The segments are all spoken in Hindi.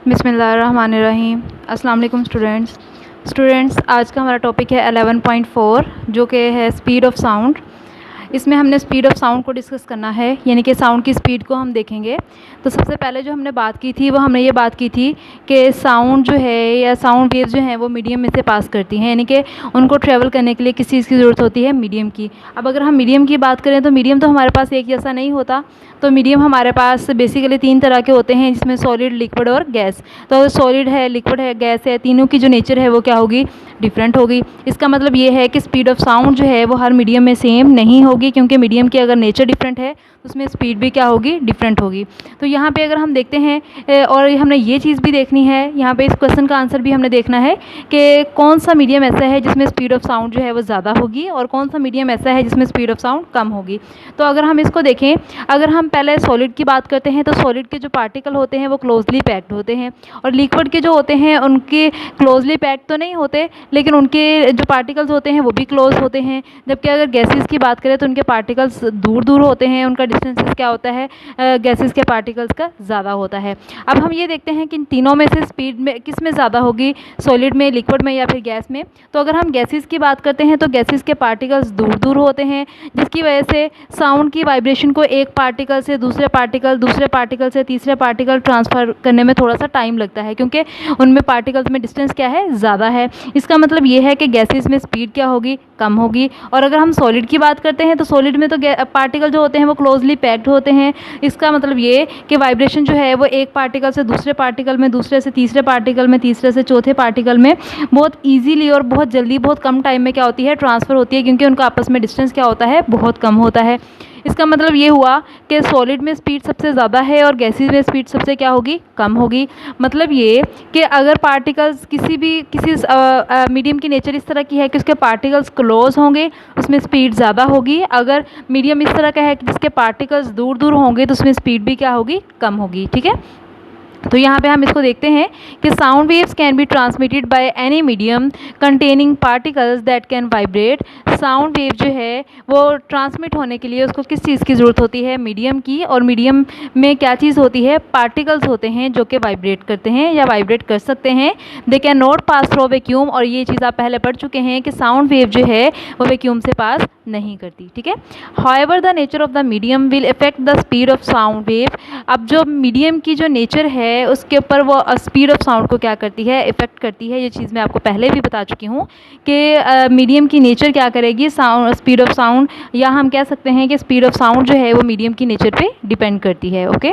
बिस्मिल्लाहिर्रहमानिर्रहीम। अस्सलाम वालेकुम स्टूडेंट्स, आज का हमारा टॉपिक है 11.4 जो कि है स्पीड ऑफ साउंड। इसमें हमने स्पीड ऑफ साउंड को डिस्कस करना है, यानी कि साउंड की स्पीड को हम देखेंगे। तो सबसे पहले जो हमने बात की थी वो हमने ये बात की थी कि साउंड जो है या साउंड वेव्स जो हैं वो मीडियम में से पास करती हैं, यानी कि उनको ट्रैवल करने के लिए किस चीज़ की ज़रूरत होती है, मीडियम की। अब अगर हम मीडियम की बात करें तो मीडियम तो हमारे पास एक जैसा नहीं होता। तो मीडियम हमारे पास बेसिकली 3 तरह के होते हैं, जिसमें सॉलिड, लिक्विड और गैस। तो अगर सॉलिड है, लिक्विड है, गैस है, तीनों की जो नेचर है वो क्या होगी, डिफरेंट होगी। इसका मतलब ये है कि स्पीड ऑफ साउंड जो है वो हर मीडियम में सेम नहीं होगी, क्योंकि मीडियम की अगर नेचर डिफरेंट है तो उसमें स्पीड भी क्या होगी, डिफरेंट होगी। तो यहाँ पे अगर हम देखते हैं और हमने ये चीज़ भी देखनी है, यहाँ पे इस क्वेश्चन का आंसर भी हमने देखना है कि कौन सा मीडियम ऐसा है जिसमें स्पीड ऑफ साउंड जो है वो ज़्यादा होगी और कौन सा मीडियम ऐसा है जिसमें स्पीड ऑफ साउंड कम होगी। तो अगर हम इसको देखें, अगर हम पहले सॉलिड की बात करते हैं तो सॉलिड के जो पार्टिकल होते हैं वो क्लोजली पैक्ड होते हैं, और लिक्विड के जो होते हैं उनके क्लोजली पैक्ड तो नहीं होते, लेकिन उनके जो पार्टिकल्स होते हैं वो भी क्लोज होते हैं। जबकि अगर गैसेस की बात करें तो उनके पार्टिकल्स दूर दूर होते हैं, उनका डिस्टेंसेस क्या होता है, गैसेस के पार्टिकल्स का ज़्यादा होता है। अब हम ये देखते हैं कि इन तीनों में से स्पीड में किस में ज़्यादा होगी, सॉलिड में, लिक्विड में या फिर गैस में। तो अगर हम गैसेस की बात करते हैं तो गैसेस के पार्टिकल्स दूर दूर होते हैं, जिसकी वजह से साउंड की वाइब्रेशन को एक पार्टिकल से दूसरे पार्टिकल से तीसरे पार्टिकल ट्रांसफ़र करने में थोड़ा सा टाइम लगता है, क्योंकि उनमें पार्टिकल्स में डिस्टेंस क्या है, ज़्यादा है। इसका मतलब ये है कि गैसेस में स्पीड क्या होगी, कम होगी। और अगर हम सॉलिड की बात करते हैं तो सॉलिड में तो पार्टिकल जो होते हैं वो क्लोजली पैक्ड होते हैं। इसका मतलब ये कि वाइब्रेशन जो है वो एक पार्टिकल से दूसरे पार्टिकल में, दूसरे से तीसरे पार्टिकल में, तीसरे से चौथे पार्टिकल में बहुत ईजीली और बहुत जल्दी, बहुत कम टाइम में क्या होती है, ट्रांसफ़र होती है, क्योंकि उनका आपस में डिस्टेंस क्या होता है, बहुत कम होता है। इसका मतलब ये हुआ कि सॉलिड में स्पीड सबसे ज़्यादा है और गैसेस में स्पीड सबसे क्या होगी, कम होगी। मतलब ये कि अगर पार्टिकल्स किसी मीडियम की नेचर इस तरह की है कि उसके पार्टिकल्स क्लोज होंगे, उसमें स्पीड ज़्यादा होगी। अगर मीडियम इस तरह का है कि जिसके पार्टिकल्स दूर दूर होंगे तो उसमें स्पीड भी क्या होगी, कम होगी। ठीक है, तो यहाँ पे हम इसको देखते हैं कि sound waves can be transmitted by any medium containing particles that can vibrate. Sound wave जो है वो ट्रांसमिट होने के लिए उसको किस चीज़ की ज़रूरत होती है, मीडियम की। और मीडियम में क्या चीज़ होती है, पार्टिकल्स होते हैं जो कि वाइब्रेट करते हैं या वाइब्रेट कर सकते हैं। They can not pass through vacuum, और ये चीज़ आप पहले पढ़ चुके हैं कि साउंड वेव जो है वो वैक्यूम से पास नहीं करती। ठीक है, however the nature of the medium will affect the speed of sound wave. अब जो मीडियम की जो नेचर है उसके ऊपर वो स्पीड ऑफ साउंड को क्या करती है, इफ़ेक्ट करती है। ये चीज़ मैं आपको पहले भी बता चुकी हूँ कि मीडियम की नेचर क्या करेगी, साउंड, स्पीड ऑफ साउंड, या हम कह सकते हैं कि स्पीड ऑफ साउंड जो है वो मीडियम की नेचर पे डिपेंड करती है। ओके,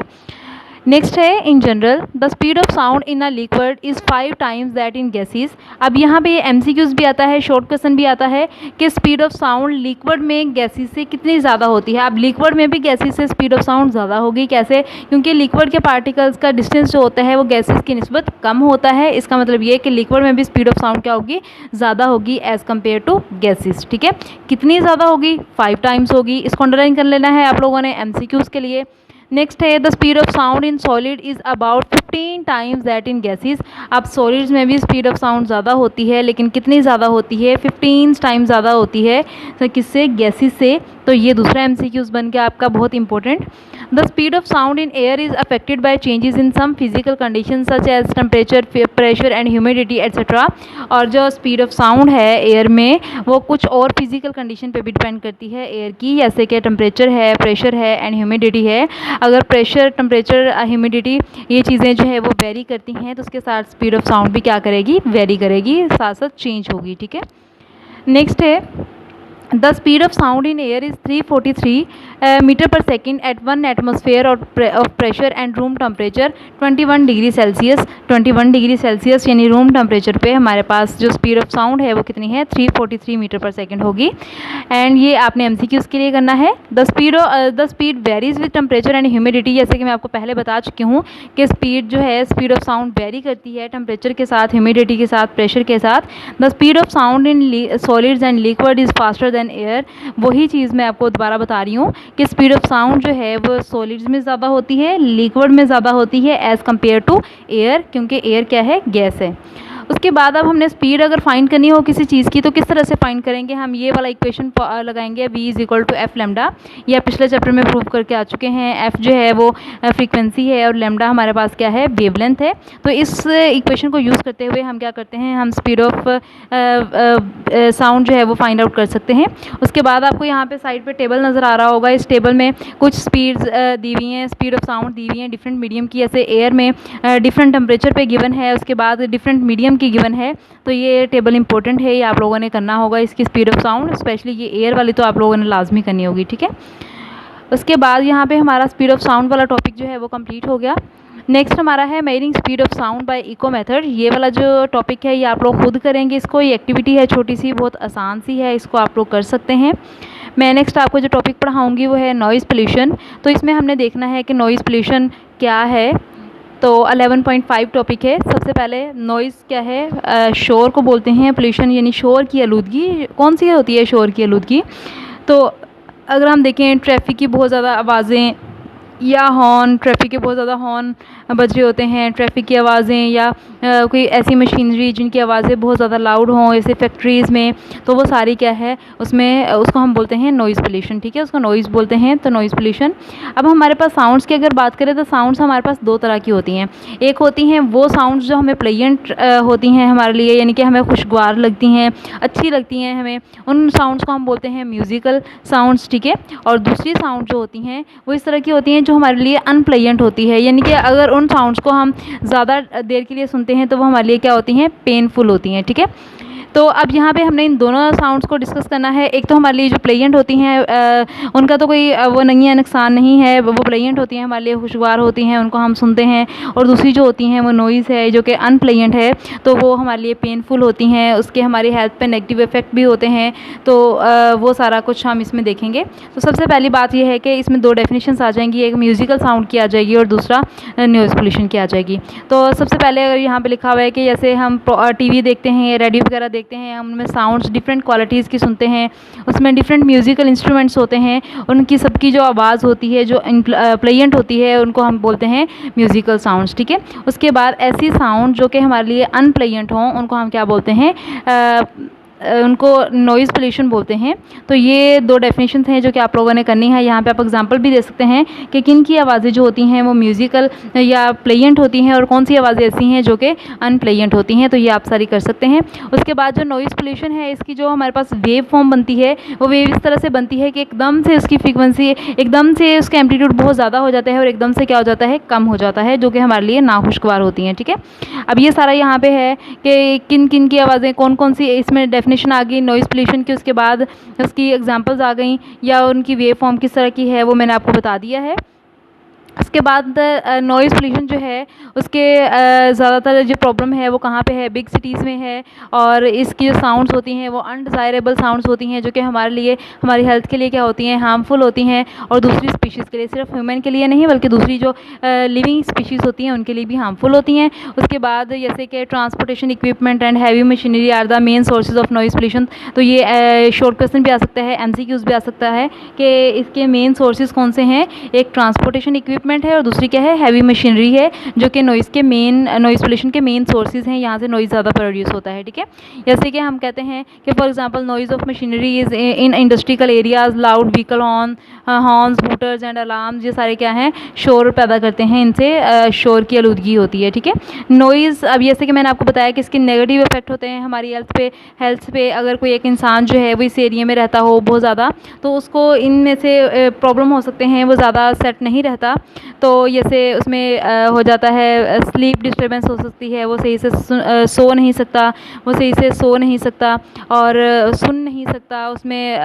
नेक्स्ट है in general the speed of sound in a liquid is 5 times that in gases. अब यहाँ पे एमसीक्यूज़ भी आता है, शॉर्ट क्वेश्चन भी आता है कि स्पीड ऑफ साउंड लिक्विड में गैसेस से कितनी ज़्यादा होती है। अब लिक्विड में भी गैसेस से स्पीड ऑफ साउंड ज़्यादा होगी, कैसे, क्योंकि लिक्विड के पार्टिकल्स का डिस्टेंस जो होता है वो गैसेस की निस्बत कम होता है। इसका मतलब ये कि लिक्विड में भी स्पीड ऑफ साउंड क्या होगी, ज़्यादा होगी एज़ कम्पेयर टू गैसेस। ठीक है, कितनी ज़्यादा होगी, 5 टाइम्स होगी। इसको अंडरलाइन कर लेना है आप लोगों ने एमसीक्यूज़ के लिए। नेक्स्ट है the speed of sound in solid is about 15 times that in gases. अब सॉलिड्स में भी स्पीड ऑफ साउंड ज़्यादा होती है, लेकिन कितनी ज़्यादा होती है, 15 टाइम्स ज़्यादा होती है। तो किससे, गैसेस से। तो ये दूसरा एमसीक्यूज़ बन गया आपका बहुत important. The speed of sound in air is affected by changes in some physical condition such as temperature, pressure and humidity etcetera. और जो स्पीड ऑफ साउंड है एयर में वो कुछ और फिजिकल कंडीशन पे भी डिपेंड करती है एयर की, जैसे कि टेम्परेचर है, प्रेशर है एंड ह्यूमिडिटी है। अगर प्रेशर, टेम्परेचर, ह्यूमिडिटी ये चीज़ें जो है वो वेरी करती हैं तो उसके साथ स्पीड ऑफ साउंड भी क्या करेगी, वेरी करेगी, साथ साथ चेंज होगी। ठीक है, नेक्स्ट है the speed of sound in air is 343 metre per second at 1 atmosphere of pressure and room temperature 21 degree Celsius. 21 degree Celsius यानी रूम टेम्परेचर पे हमारे पास जो स्पीड ऑफ साउंड है वो कितनी है, 343 मीटर पर सेकेंड होगी। एंड ये आपने एमसीक्यूज़ के लिए करना है। The speed varies with temperature and humidity. जैसे कि मैं आपको पहले बता चुकी हूँ कि स्पीड जो है, स्पीड ऑफ साउंड वेरी करती है टेम्परेचर के साथ, ह्यूमिडिटी के साथ, प्रेशर के साथ। The speed of sound in solids and liquid is faster than air. वही चीज़ मैं आपको दोबारा बता रही हूँ कि स्पीड ऑफ साउंड जो है वो सॉलिड्स में ज़्यादा होती है, लिक्विड में ज़्यादा होती है एज़ कम्पेयर टू एयर, क्योंकि एयर क्या है, गैस है। उसके बाद अब हमने स्पीड अगर फाइंड करनी हो किसी चीज़ की तो किस तरह से फाइंड करेंगे, हम ये वाला इक्वेशन लगाएंगे v is equal to F lambda. ये पिछले चैप्टर में प्रूव करके आ चुके हैं। एफ जो है वो फ्रीक्वेंसी है और लेमडा हमारे पास क्या है, वेवलेंथ है। तो इस इक्वेशन को यूज़ करते हुए हम क्या करते हैं, हम स्पीड ऑफ साउंड जो है वो फाइंड आउट कर सकते हैं। उसके बाद आपको यहाँ पे साइड पे टेबल नज़र आ रहा होगा। इस टेबल में कुछ स्पीड्स दी हुई हैं, स्पीड ऑफ साउंड दी हुई हैं डिफरेंट मीडियम की। ऐसे एयर में डिफरेंट टेम्परेचर पे गिवन है, उसके बाद डिफरेंट मीडियम की गिवन है। तो ये टेबल इंपॉर्टेंट है, ये आप लोगों ने करना होगा। इसकी स्पीड ऑफ साउंड स्पेशली ये एयर वाली तो आप लोगों ने लाजमी करनी होगी, ठीक है। उसके बाद यहाँ पे हमारा स्पीड ऑफ साउंड वाला टॉपिक जो है वो कंप्लीट हो गया। नेक्स्ट हमारा है measuring speed of sound by echo method. ये वाला जो टॉपिक है ये आप लोग खुद करेंगे इसको। ये एक्टिविटी है छोटी सी, बहुत आसान सी है, इसको आप लोग कर सकते हैं। मैं नेक्स्ट आपको जो टॉपिक पढ़ाऊँगी वो है नॉइज़ पोल्यूशन। तो इसमें हमने देखना है कि नॉइज़ पोल्यूशन क्या है। तो 11.5 टॉपिक है। सबसे पहले नॉइज़ क्या है, शोर को बोलते हैं। पोल्यूशन यानी शोर की आलूदगी। कौन सी होती है शोर की आलूदगी? तो अगर हम देखें ट्रैफिक की बहुत ज़्यादा आवाज़ें या हॉर्न, ट्रैफिक के बहुत ज़्यादा हॉर्न बज रहे होते हैं, ट्रैफिक की आवाज़ें या कोई ऐसी मशीनरी जिनकी आवाज़ें बहुत ज़्यादा लाउड हों, जैसे फैक्ट्रीज़ में, तो वो सारी क्या है उसमें, उसको हम बोलते हैं नॉइज़ पोल्यूशन, ठीक है। उसको नॉइज़ बोलते हैं, तो नॉइज़ पोल्यूशन। अब हमारे पास साउंड्स की अगर बात करें तो साउंड्स हमारे पास दो तरह की होती हैं। एक होती हैं वो साउंड्स जो हमें प्लेजेंट होती हैं हमारे लिए, यानी कि हमें खुशगवार लगती हैं, अच्छी लगती हैं हमें, उन साउंड्स को हम बोलते हैं म्यूज़िकल साउंड्स, ठीक है। और दूसरी साउंड जो होती हैं वो इस तरह की होती हैं जो हमारे लिए अनप्लेजेंट होती है, यानी कि अगर उन साउंड्स को हम ज़्यादा देर के लिए सुनते हैं तो वो हमारे लिए क्या होती हैं, पेनफुल होती हैं, ठीक है। तो अब यहाँ पे हमने इन दोनों साउंड्स को डिस्कस करना है। एक तो हमारे लिए जो प्लेजेंट होती हैं उनका तो कोई वो नहीं है, नुकसान नहीं है, वो प्लेजेंट होती हैं, हमारे लिए खुशगवार होती हैं, उनको हम सुनते हैं। और दूसरी जो होती हैं वो नॉइज़ है जो कि अनप्लेजेंट है, तो वो हमारे लिए पेनफुल होती हैं, उसके हमारी हेल्थ पे नेगेटिव इफेक्ट भी होते हैं। तो वो सारा कुछ हम इसमें देखेंगे। तो सबसे पहली बात यह है कि इसमें दो डेफिनेशंस आ जाएंगी, एक म्यूज़िकल साउंड की आ जाएगी और दूसरा नॉइज़ पोल्यूशन की आ जाएगी। तो सबसे पहले अगर यहाँ पे लिखा हुआ है कि जैसे हम टीवी देखते हैं, रेडियो वगैरह देखते हैं, हम उनमें साउंड्स डिफरेंट क्वालिटीज़ की सुनते हैं, उसमें डिफरेंट म्यूज़िकल इंस्ट्रूमेंट्स होते हैं, उनकी सबकी जो आवाज़ होती है जो प्लेजेंट होती है उनको हम बोलते हैं म्यूज़िकल साउंड्स, ठीक है। उसके बाद ऐसी साउंड जो कि हमारे लिए अनप्लेजेंट हों उनको हम क्या बोलते हैं, उनको नॉइज़ पोल्यूशन बोलते हैं। तो ये दो डेफिनेशंस हैं जो कि आप लोगों ने करनी है। यहाँ पे आप एग्जांपल भी दे सकते हैं कि किन की आवाज़ें जो होती हैं वो म्यूज़िकल या प्लेजेंट होती हैं और कौन सी आवाज़ें ऐसी हैं जो कि अनप्लेजेंट होती हैं। तो ये आप सारी कर सकते हैं। उसके बाद जो नॉइज़ पोल्यूशन है इसकी जो हमारे पास वेव फॉर्म बनती है वो वेव इस तरह से बनती है कि एकदम से उसकी फ्रीक्वेंसी, एकदम से उसका एम्पलीट्यूड बहुत ज़्यादा हो जाता है और एकदम से क्या हो जाता है, कम हो जाता है, जो कि हमारे लिए नाखुशगवार होती हैं, ठीक है। अब ये सारा यहाँ पे है कि किन किन की आवाज़ें, कौन कौन सी इसमें डेफिनेशन आ गई नॉइज़ पोल्यूशन की, उसके बाद उसकी एग्जांपल्स आ गई या उनकी वेव फॉर्म किस तरह की है वो मैंने आपको बता दिया है। उसके बाद नॉइज़ पोल्यूशन जो है उसके ज़्यादातर जो प्रॉब्लम है वो कहाँ पे है, बिग सिटीज़ में है। और इसकी जो साउंड्स होती हैं वो अनडिज़ायरेबल साउंड्स होती हैं जो कि हमारे लिए, हमारी हेल्थ के लिए क्या होती हैं, हार्मफुल होती हैं। और दूसरी स्पीशीज़ के लिए, सिर्फ ह्यूमन के लिए नहीं बल्कि दूसरी जो लिविंग स्पीशीज़ होती हैं उनके लिए भी हार्मफुल होती हैं। उसके बाद जैसे कि transportation equipment and heavy machinery are the main sources of noise pollution. तो ये शॉर्ट क्वेश्चन भी आ सकता है, MCQs भी आ सकता है कि इसके मेन सोर्सेज कौन से हैं। एक ट्रांसपोर्टेशन इक्विपमेंट है और दूसरी क्या है, हैवी मशीनरी है, जो कि नॉइज़ पोल्यूशन के मेन सोर्सेज हैं, यहाँ से नॉइज़ ज़्यादा प्रोड्यूस होता है, ठीक है। जैसे कि हम कहते हैं कि for example noise of machinery is in industrial areas, loud vehicle horns, hooters and alarms, ये सारे क्या हैं, शोर पैदा करते हैं, इनसे शोर की आलूदगी होती है, ठीक है। नॉइज़, अब जैसे कि मैंने आपको बताया कि इसके नेगेटिव इफेक्ट होते हैं हमारी हेल्थ पे। अगर कोई एक इंसान जो है वो इस एरिया में रहता हो बहुत ज़्यादा, तो उसको इनमें से प्रॉब्लम हो सकते हैं, वो ज़्यादा सेट नहीं रहता, तो जैसे उसमें हो जाता है, स्लीप डिस्टर्बेंस हो सकती है, वो सही से सो नहीं सकता, और सुन नहीं सकता, उसमें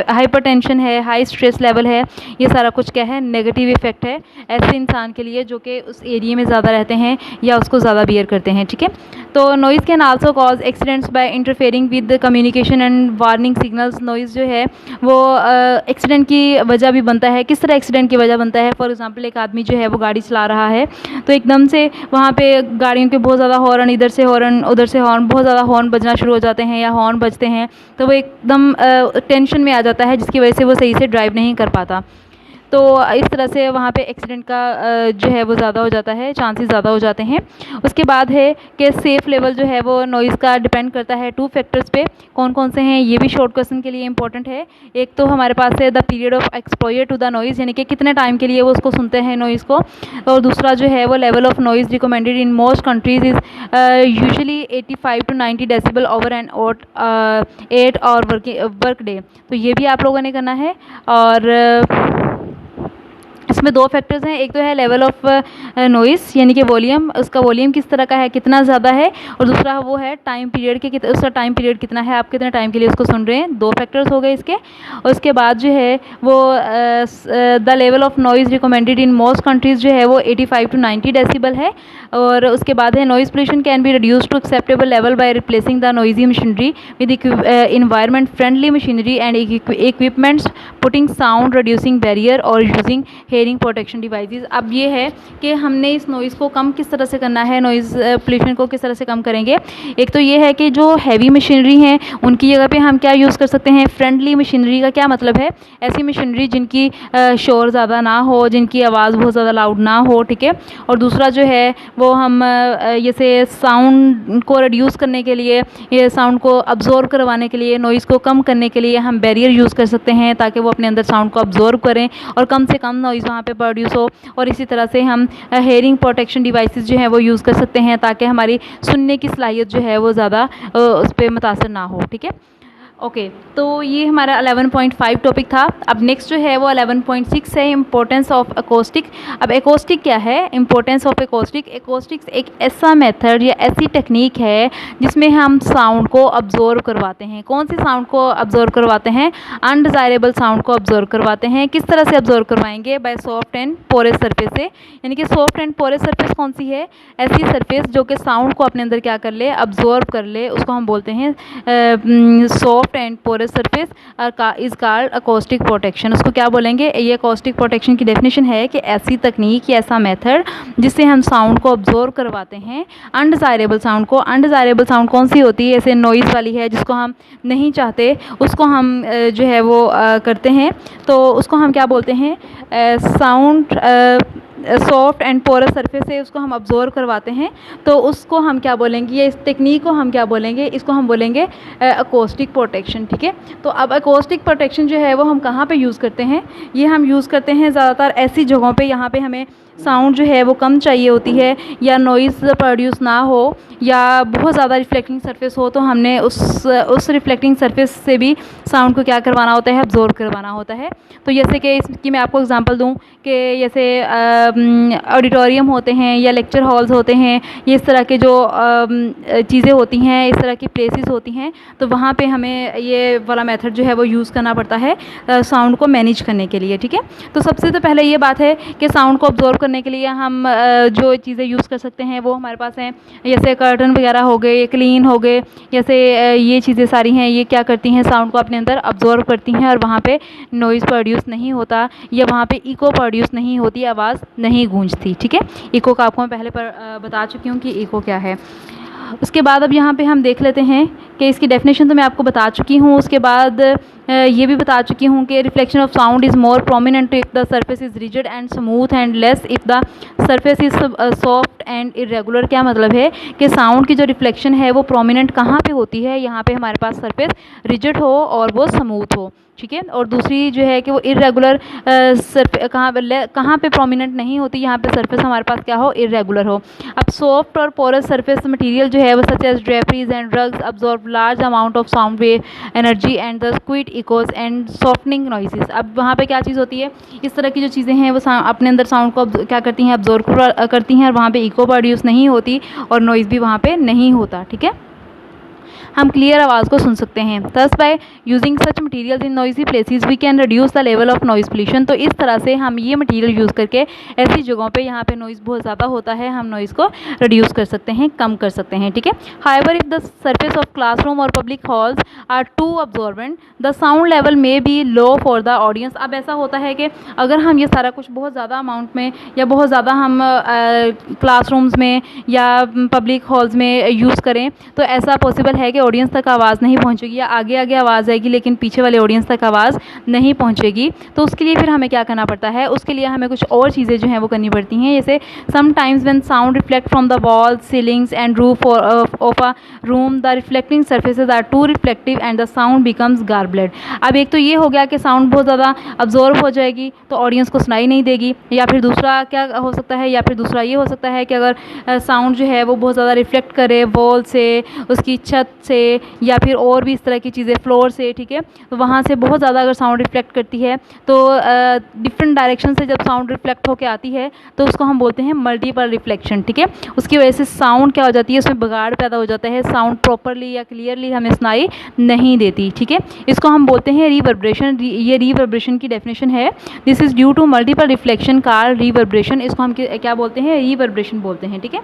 हाइपरटेंशन है, हाई स्ट्रेस लेवल है, ये सारा कुछ क्या है, नेगेटिव इफेक्ट है ऐसे इंसान के लिए जो कि उस एरिया में ज़्यादा रहते हैं या उसको ज़्यादा बियर करते हैं, ठीक है। तो noise can also cause accidents by interfering with communication and warning signals. Noise जो है वो एक्सीडेंट की वजह भी बनता है। किस तरह एक्सीडेंट की वजह बनता है, फॉर एग्जांपल एक आदमी जो है वो गाड़ी चला रहा है तो एकदम से वहाँ पे गाड़ियों के बहुत ज़्यादा हॉर्न, इधर से हॉर्न उधर से हॉर्न, बहुत ज़्यादा हॉर्न बजना शुरू हो जाते हैं या हॉर्न बजते हैं, तो वो एकदम टेंशन में आ जाता है जिसकी वजह से वो सही से ड्राइव नहीं कर पाता। तो इस तरह से वहाँ पे एक्सीडेंट का जो है वो ज़्यादा हो जाता है, चांसेस ज़्यादा हो जाते हैं। उसके बाद है कि सेफ़ लेवल जो है वो नॉइज़ का डिपेंड करता है 2 फैक्टर्स पे। कौन कौन से हैं ये भी शॉर्ट क्वेश्चन के लिए इंपॉर्टेंट है। एक तो हमारे पास है the period of exposure to the noise, यानी कि कितने टाइम के लिए वो उसको सुनते हैं नॉइज़ को। और दूसरा जो है वो level of noise recommended in most countries is usually 85 to 90 decibel over an 8 और वर्क डे। तो ये भी आप लोगों ने करना है। और इसमें 2 फैक्टर्स हैं, एक तो है लेवल ऑफ नॉइज़ यानी कि वॉल्यूम, उसका वॉल्यूम किस तरह का है, कितना ज़्यादा है, और दूसरा वो है टाइम पीरियड के उसका टाइम पीरियड कितना है, आप कितने टाइम के लिए उसको सुन रहे हैं। 2 फैक्टर्स हो गए इसके। और उसके बाद जो है वो the level of noise recommended in most countries जो है वो 85 to 90 डेसिबल है। और उसके बाद है noise pollution can be reduce to acceptable level by replacing the noisy machinery with environment friendly machinery and equipments, putting sound reducing barrier और यूजिंग हेयरिंग प्रोटेक्शन डिवाइसेस। अब ये है कि हमने इस नॉइज़ को कम किस तरह से करना है, नॉइज़ पोल्यूशन को किस तरह से कम करेंगे। एक तो ये है कि जो हैवी मशीनरी हैं उनकी जगह पे हम क्या यूज़ कर सकते हैं, फ्रेंडली मशीनरी का क्या मतलब है, ऐसी मशीनरी जिनकी शोर ज़्यादा ना हो, जिनकी आवाज़ बहुत ज़्यादा लाउड ना हो, ठीक है। और दूसरा जो है वो हम जैसे साउंड को रिड्यूस करने के लिए, ये साउंड को अब्जॉर्ब करवाने के लिए, नॉइज़ को कम करने के लिए हम बैरियर यूज़ कर सकते हैं ताकि वो अपने अंदर साउंड को अब्जॉर्ब करें और कम से कम नॉइज़ वहाँ पे प्रोड्यूस हो। और इसी तरह से हम हेयरिंग प्रोटेक्शन डिवाइसेस जो है वो यूज़ कर सकते हैं ताकि हमारी सुनने की सलाहियत जो है वो ज़्यादा उस पर मुतासर ना हो, ठीक है। ओके, तो ये हमारा 11.5 टॉपिक था। अब नेक्स्ट जो है वो 11.6 है, इम्पोर्टेंस ऑफ एकॉस्टिक। अब एकॉस्टिक क्या है, इम्पोर्टेंस ऑफ एकॉस्टिक। एकॉस्टिक्स एक ऐसा मेथड या ऐसी टेक्निक है जिसमें हम साउंड को अब्जॉर्ब करवाते हैं। कौन सी साउंड को अब्जॉर्ब करवाते हैं, अनडिज़ायरेबल साउंड को अब्जॉर्ब करवाते हैं। किस तरह से अब्जॉर्ब करवाएंगे, by soft and porous surface से। यानी कि सॉफ्ट एंड पोरस सरफेस कौन सी है, ऐसी सरफेस जो कि साउंड को अपने अंदर क्या कर ले, अब्जॉर्ब कर ले, उसको हम बोलते हैं soft and porous surface is called acoustic protection. उसको क्या बोलेंगे, ये अकोस्टिक प्रोटेक्शन की डेफिनेशन है कि ऐसी तकनीक या ऐसा मेथड जिससे हम साउंड को अब्जॉर्ब करवाते हैं अनडिज़ायरेबल साउंड को। अनडिज़ायरेबल साउंड कौन सी होती है, ऐसे नॉइज़ वाली है जिसको हम नहीं चाहते, उसको हम जो है वो करते हैं, तो उसको हम क्या बोलते हैं, sound soft and porous surface से उसको हम अब्जॉर्ब करवाते हैं, तो उसको हम क्या बोलेंगे, ये इस टेक्निक को हम क्या बोलेंगे, इसको हम बोलेंगे अकोस्टिक प्रोटेक्शन, ठीक है। तो अब अकोस्टिक प्रोटेक्शन जो है वो हम कहाँ पे यूज़ करते हैं, ये हम यूज़ करते हैं ज़्यादातर ऐसी जगहों पे यहाँ पे हमें साउंड जो है वो कम चाहिए होती है, या नॉइज़ प्रोड्यूस ना हो, या बहुत ज़्यादा रिफ्लेक्टिंग सरफेस हो, तो हमने उस रिफ्लेक्टिंग सरफेस से भी साउंड को क्या करवाना होता है, अब्जॉर्ब करवाना होता है। तो जैसे कि इसकी मैं आपको एग्जांपल दूं कि जैसे ऑडिटोरियम होते हैं या लेक्चर हॉल्स होते हैं, ये इस तरह के जो चीज़ें होती हैं, इस तरह की प्लेसेस होती हैं, तो वहाँ पे हमें ये वाला मेथड जो है वो यूज़ करना पड़ता है साउंड को मैनेज करने के लिए, ठीक है। तो सबसे तो पहले ये बात है कि साउंड को अब्जॉर्ब करने के लिए हम जो चीज़ें यूज़ कर सकते हैं वो हमारे पास हैं, जैसे कर्टन वगैरह हो गए, क्लीन हो गए, जैसे ये चीज़ें सारी हैं, ये क्या करती हैं, साउंड को अपने अंदर अब्जॉर्ब करती हैं और वहाँ पे नॉइज़ प्रोड्यूस नहीं होता, या वहाँ पे इको प्रोड्यूस नहीं होती, आवाज़ नहीं गूंजती, ठीक है। इको का आपको मैं पहले बता चुकी हूँ कि इको क्या है। उसके बाद अब यहाँ पे हम देख लेते हैं कि इसकी डेफिनेशन तो मैं आपको बता चुकी हूँ। उसके बाद ये भी बता चुकी हूँ कि reflection of sound is more prominent if the surface is rigid and smooth and less if the surface is soft and irregular. क्या मतलब है कि साउंड की जो रिफ्लेक्शन है वो प्रोमिनेंट कहाँ पे होती है, यहाँ पे हमारे पास सरफेस रिजिड हो और वो स्मूथ हो, ठीक है। और दूसरी जो है कि वो इरेगुलर कहाँ पे प्रोमिनेंट नहीं होती, यहाँ पे सरफेस हमारे पास क्या हो, इरेगुलर हो। अब सॉफ्ट और पोरस सरफेस मटेरियल जो है वो such as draperies and rugs absorb large amount of sound wave energy and the quiet echoes and softening noises. अब वहाँ पे क्या चीज़ होती है, इस तरह की जो चीज़ें हैं वो अपने अंदर साउंड को क्या करती हैं, अब्जॉर्ब करती हैं, और वहाँ पे इको प्रोड्यूस नहीं होती और नॉइज़ भी वहाँ पे नहीं होता, ठीक है। हम क्लियर आवाज़ को सुन सकते हैं। Thus by using such materials in noisy places we can reduce the level of noise pollution. तो इस तरह से हम ये मटेरियल यूज़ करके ऐसी जगहों पे यहाँ पे नॉइज़ बहुत ज़्यादा होता है, हम नॉइज़ को रिड्यूस कर सकते हैं, कम कर सकते हैं, ठीक है। However if the surface of classroom और public halls are too absorbent the sound level may be low for the audience. अब ऐसा होता है कि अगर हम ये सारा कुछ बहुत ज़्यादा अमाउंट में या बहुत ज़्यादा हम क्लासरूम्स में या पब्लिक हॉल्स में यूज़ करें, तो ऐसा पॉसिबल है कि ऑडियंस तक आवाज़ नहीं पहुंचेगी, या आगे आगे आवाज़ आएगी लेकिन पीछे वाले ऑडियंस तक आवाज़ नहीं पहुंचेगी। तो उसके लिए फिर हमें क्या करना पड़ता है, उसके लिए हमें कुछ और चीज़ें जो हैं वो करनी पड़ती हैं। जैसे sometimes when sound reflect from the wall, ceilings and roof of a room, the reflecting surfaces are too reflective and the sound becomes garbled. अब एक तो ये हो गया कि साउंड बहुत ज़्यादा अब्जॉर्व हो जाएगी तो ऑडियंस को सुनाई नहीं देगी, या फिर दूसरा क्या हो सकता है, या फिर दूसरा ये हो सकता है कि अगर साउंड जो है वो बहुत ज़्यादा रिफ्लेक्ट करे वॉल से, उसकी छत से, या फिर और भी इस तरह की चीज़ें फ्लोर से, ठीक है, तो वहाँ से बहुत ज़्यादा अगर साउंड रिफ्लेक्ट करती है तो डिफरेंट डायरेक्शन से जब साउंड रिफ्लेक्ट होकर आती है तो उसको हम बोलते हैं मल्टीपल रिफ्लेक्शन, ठीक है। उसकी वजह से साउंड क्या हो जाती है, उसमें बिगाड़ पैदा हो जाता है, साउंड प्रॉपरली या क्लियरली हमें सुनाई नहीं देती, ठीक है। इसको हम बोलते हैं रिवर्बरेशन। ये रिवर्बरेशन की डेफिनेशन है, this is due to multiple reflection called reverberation. इसको हम क्या बोलते हैं, रिवर्बरेशन बोलते हैं, ठीक है।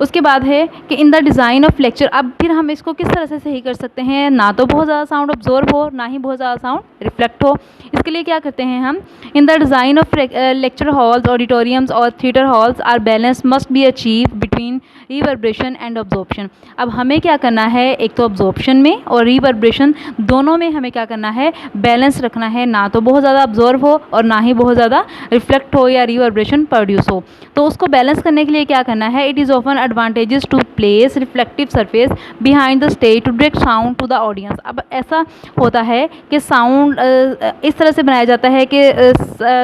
उसके बाद है कि इन द डिज़ाइन ऑफ लेक्चर, अब फिर हम इसको किस तरह से सही कर सकते हैं, ना तो बहुत ज़्यादा साउंड ऑब्जॉर्व हो, ना ही बहुत ज़्यादा साउंड रिफ्लेक्ट हो। इसके लिए क्या करते हैं हम, in the design of lecture halls, auditoriums और theatre halls are balance must be achieve between reverberation and absorption. अब हमें क्या करना है, एक तो ऑब्जॉर्प्शन में और रिवर्बरेशन दोनों में हमें क्या करना है, बैलेंस रखना है, ना तो बहुत ज़्यादा ऑब्जॉर्व हो और ना ही बहुत ज़्यादा रिफ्लेक्ट हो या रिवर्बरेशन प्रोड्यूस हो। तो उसको बैलेंस करने के लिए क्या करना है, it is often advantages to place reflective surface behind the stage to direct sound to the audience. अब ऐसा होता है कि साउंड इस तरह से बनाया जाता है कि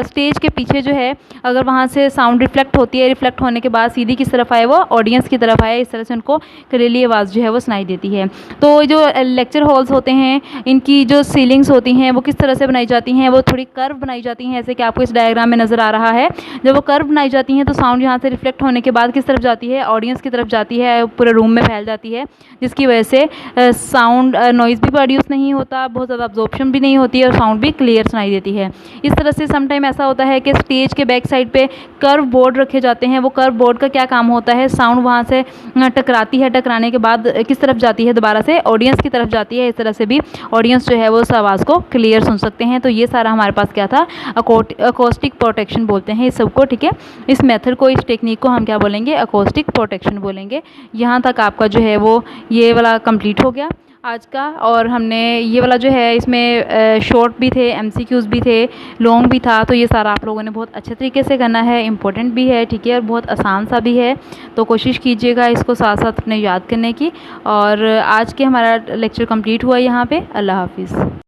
स्टेज के पीछे जो है अगर वहाँ से साउंड रिफ्लेक्ट होती है, रिफ्लेक्ट होने के बाद सीधी किस तरफ आए, वो ऑडियंस की तरफ आए, इस तरह से उनको क्लियरली आवाज़ जो है वो सुनाई देती है। तो जो लेक्चर हॉल्स होते हैं, इनकी जो सीलिंग्स होती हैं वो किस तरह से बनाई जाती हैं, वो थोड़ी कर्व बनाई जाती हैं, जैसे कि आपको इस डायग्राम में नज़र आ रहा है। जब वो कर्व बनाई जाती हैं तो साउंड यहाँ से रिफ्लेक्ट होने के बाद किस तरफ जाती है, ऑडियंस की तरफ जाती है, पूरे रूम में फैल जाती है, जिसकी वजह से साउंड नॉइज़ भी प्रोड्यूस नहीं होता, बहुत ज़्यादा अब्जॉर्प्शन भी नहीं होती है और साउंड भी क्लियर सुनाई देती है। इस तरह से समटाइम ऐसा होता है कि स्टेज के बैक साइड पे कर्व बोर्ड रखे जाते हैं। वो कर्व बोर्ड का क्या काम होता है, साउंड वहाँ से टकराती है, टकराने के बाद किस तरफ जाती है, दोबारा से ऑडियंस की तरफ जाती है। इस तरह से भी ऑडियंस जो है वो उस आवाज़ को क्लियर सुन सकते हैं। तो ये सारा हमारे पास क्या था, अकोस्टिक प्रोटेक्शन बोलते हैं इस सबको, ठीक है। इस मेथड को, इस टेक्निक को हम क्या बोलेंगे, अकोस्टिक प्रोटेक्शन बोलेंगे। यहाँ तक आपका जो है वो ये वाला कंप्लीट हो गया आज का। और हमने ये वाला जो है इसमें शॉर्ट भी थे, एमसीक्यूज़ भी थे, लॉन्ग भी था। तो ये सारा आप लोगों ने बहुत अच्छे तरीके से करना है, इम्पोर्टेंट भी है, ठीक है, और बहुत आसान सा भी है। तो कोशिश कीजिएगा इसको साथ साथ अपने याद करने की। और आज के हमारा लेक्चर कंप्लीट हुआ यहाँ पे। अल्लाह हाफिज़।